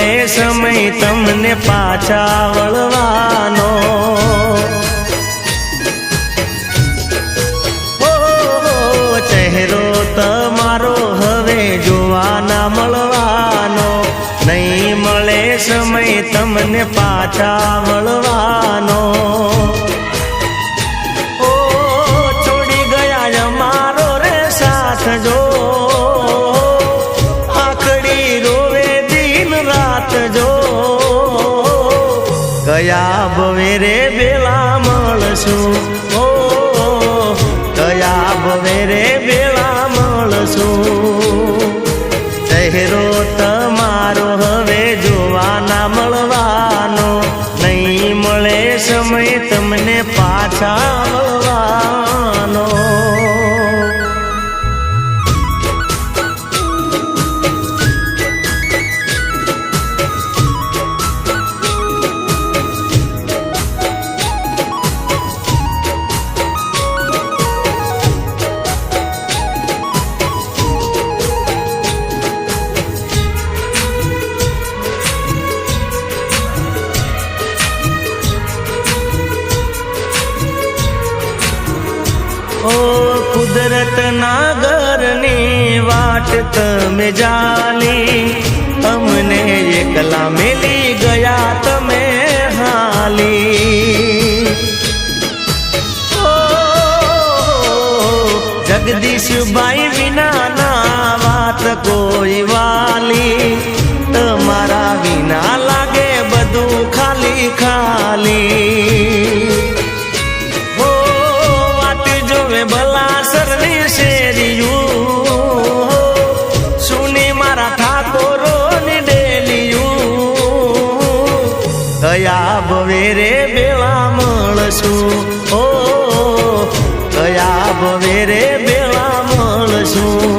મળે સમય તમને પાછા વળવાનો ચહેરો તમારો હવે જોવા ના મળવાનો નહીં મળે સમય તમને પાછા વળવાનો ઓ છોડી ગયા અમારો રે સાથ જો આખડી રોવે દિન રાત જો ગયા ભવે રે બેલા મળશું ગયા ભવે રે બેલા મળશું ચહેરો તમારો હવે જોવા ના મળવાનો નહીં મળે સમય તમને પાછા વળવાનો કુદરત ના ઘરની વાટ તમે જાલી અમને એકલા મેલી ગયા તમે હાલી જગદીશભાઈ વિના ના વાત કોઈ વાલી તમારા વિના લાગે બધું ખાલી ખાલી ભલા સરની શેરીયું સુની મારા ઠાકોરો ની ડેલીયું ગયા ભવે રે બેલા મળશું ગયા ભવે રે બેલા મળશું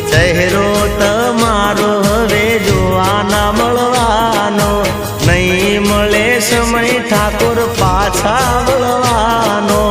ચહેરો તમારો હવે જોવા ના મળવાનો નહીં મળે સમય ઠાકોર પાછા વળવાનો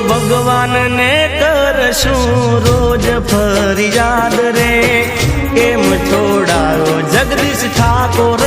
ભગવાન ને કરશું રોજ ફરિયાદ રે કેમ છોડાયો જગદીશ ઠાકોર